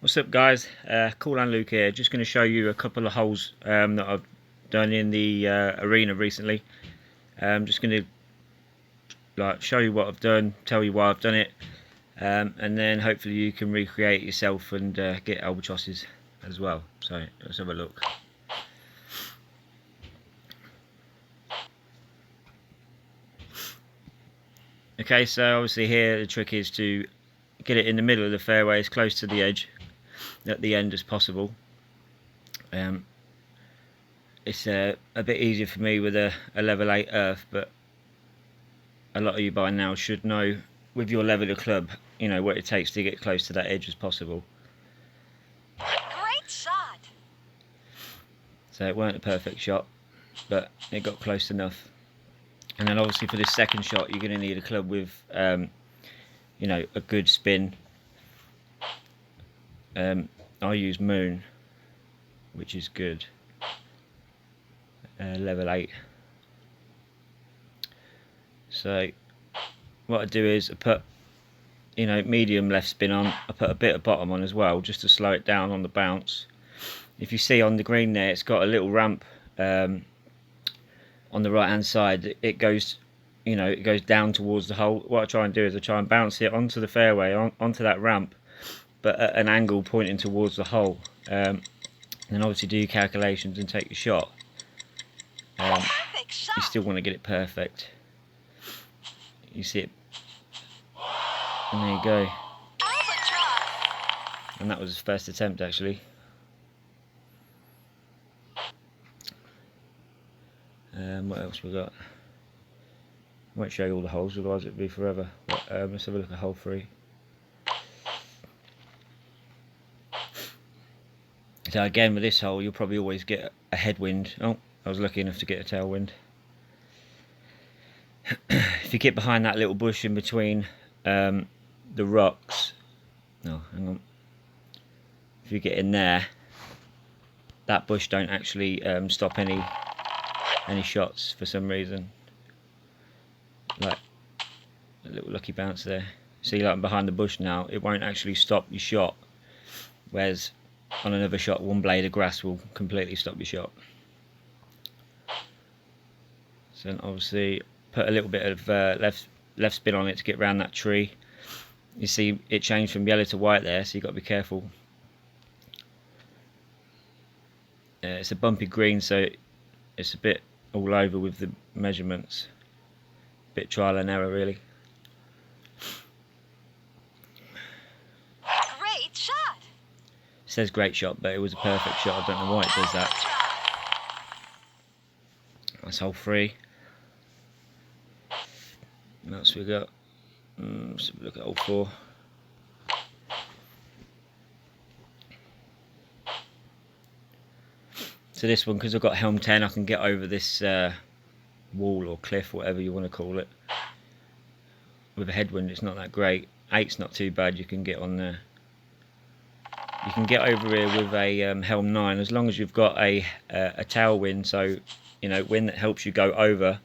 What's up, guys? Cool and Luke here. Just going to show you a couple of holes that I've done in the arena recently. I'm just going to show you what I've done, tell you why I've done it, and then hopefully you can recreate it yourself and get albatrosses as well. So let's have a look. Okay, so obviously here the trick is to get it in the middle of the fairway, as close to the edge at the end as possible. It's a bit easier for me with a level 8 earth, but a lot of you by now should know with your level of club, you know, what it takes to get close to that edge as possible. Great shot. So it weren't a perfect shot, but it got close enough. And then obviously for this second shot, you're going to need a club with, you know, a good spin. I use Moon, which is good. Level 8. So what I do is I put, you know, medium left spin on. I put a bit of bottom on as well, just to slow it down on the bounce. If you see on the green there, it's got a little ramp on the right hand side. It goes, you know, it goes down towards the hole. What I try and do is I try and bounce it onto the fairway, onto that ramp, but at an angle pointing towards the hole. And then obviously do your calculations and take your shot. You still want to get it perfect. You see it, and there you go. Albatross. And that was his first attempt, actually. What else we got? I won't show you all the holes, otherwise it'd be forever. But, let's have a look at hole 3. So again, with this hole, you'll probably always get a headwind. Oh, I was lucky enough to get a tailwind. If you get behind that little bush in between the rocks, no, hang on. If you get in there, that bush don't actually stop any shots for some reason. Like a little lucky bounce there. See, like I'm behind the bush now, it won't actually stop your shot. Whereas on another shot, one blade of grass will completely stop your shot. So then obviously put a little bit of left spin on it to get around that tree. You see it changed from yellow to white there, so you've got to be careful. It's a bumpy green, so it's a bit all over with the measurements. Bit trial and error, really. Great shot. It says great shot, but it was a perfect shot. I don't know why it does that. That's hole 3. What else we got? Let's have a look at hole 4. So this one, because I've got helm 10, I can get over this wall or cliff, whatever you want to call it. With a headwind, it's not that great. 8's not too bad. You can get on there. You can get over here with a helm 9, as long as you've got a tailwind, so you know, wind that helps you go over,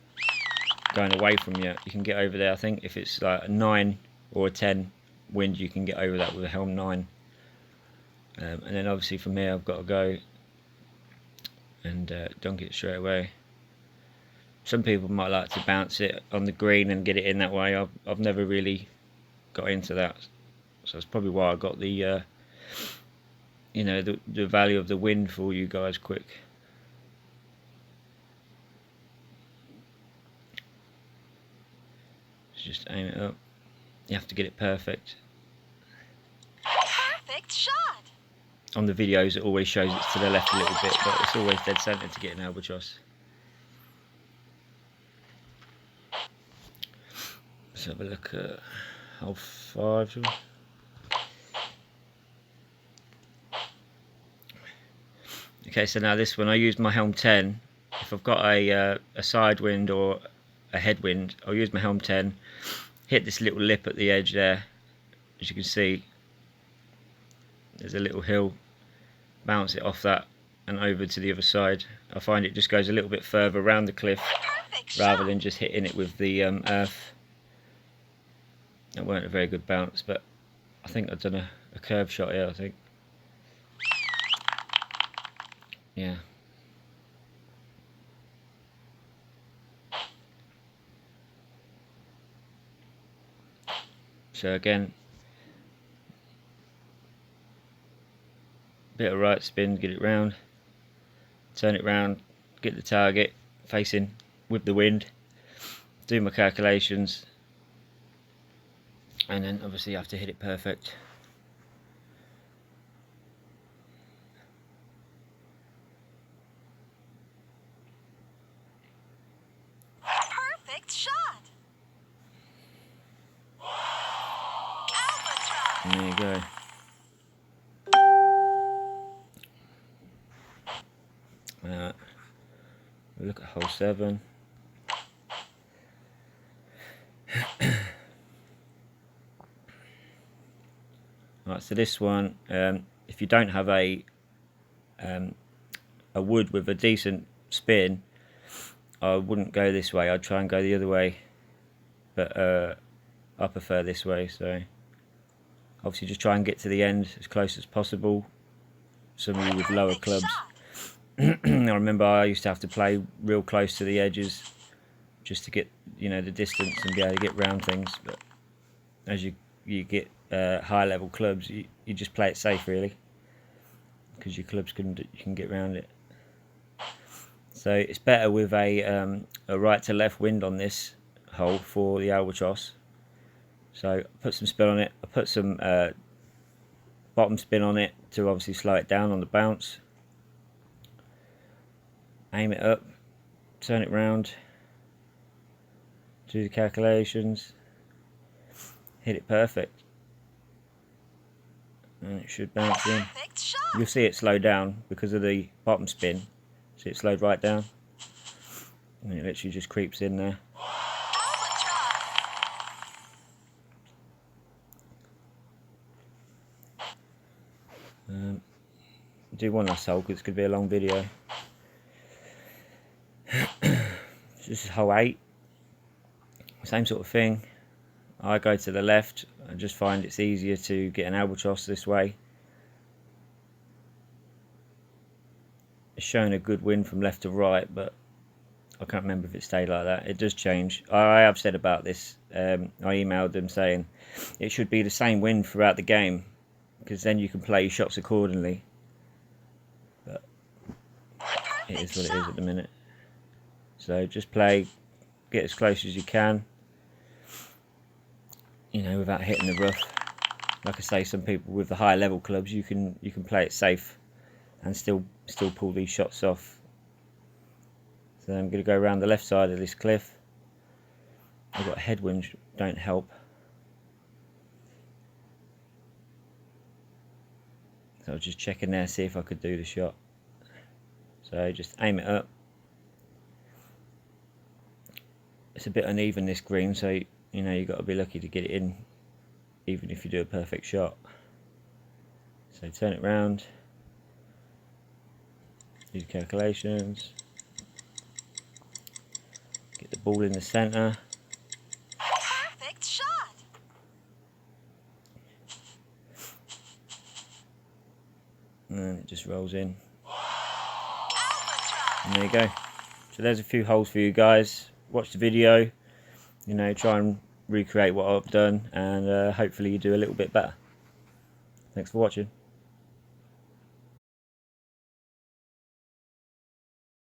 going away from you. You can get over there. I think if it's like a 9 or a 10 wind, you can get over that with a helm 9. And then obviously from here, I've got to go and dunk it straight away. Some people might like to bounce it on the green and get it in that way. I've never really got into that, so that's probably why I got the you know, the value of the wind for you guys quick. So just aim it up. You have to get it perfect. Perfect shot. On the videos it always shows it's to the left a little bit, but it's always dead centre to get an albatross. Let's have a look at hole 5. Okay, so now this one, I use my helm 10. If I've got a side wind or a headwind, I'll use my helm 10, hit this little lip at the edge there. As you can see, there's a little hill, bounce it off that and over to the other side. I find it just goes a little bit further around the cliff rather than just hitting it with the earth. That weren't a very good bounce, but I think I've done a curve shot here, I think. yeah. So again, bit of right spin, get it round, turn it round, get the target facing with the wind, do my calculations, and then obviously you have to hit it perfect. Perfect shot. Albatross. And there you go. We look at hole 7. Right, so this one, if you don't have a wood with a decent spin, I wouldn't go this way. I'd try and go the other way, but I prefer this way. So obviously just try and get to the end as close as possible. Some of you with lower clubs, I remember I used to have to play real close to the edges just to get, you know, the distance and be able to get round things. But as you get high level clubs, you just play it safe really, because your clubs you can get round it. So it's better with a right to left wind on this hole for the Albatross. So I put some spin on it. I put some bottom spin on it to obviously slow it down on the bounce. Aim it up, turn it round, do the calculations, hit it perfect, and it should bounce in. You'll see it slow down because of the bottom spin. See it slowed right down, and it literally just creeps in there. Do one last hole because it's going to be a long video. This is hole 8. Same sort of thing. I go to the left. I just find it's easier to get an Albatross this way. It's showing a good wind from left to right, but I can't remember if it stayed like that. It does change. I have said about this. I emailed them saying it should be the same wind throughout the game, because then you can play your shots accordingly. But it is what it is at the minute. So just play, get as close as you can, you know, without hitting the rough. Like I say, some people with the higher level clubs, you can play it safe and still pull these shots off. So I'm going to go around the left side of this cliff. I've got headwinds, don't help. So I was just checking there, see if I could do the shot. So just aim it up. It's a bit uneven, this green, so you know you've got to be lucky to get it in, even if you do a perfect shot. So turn it round, do the calculations, get the ball in the centre. Perfect shot. And then it just rolls in. And there you go. So there's a few holes for you guys. Watch the video, you know, try and recreate what I've done, and hopefully you do a little bit better. Thanks for watching.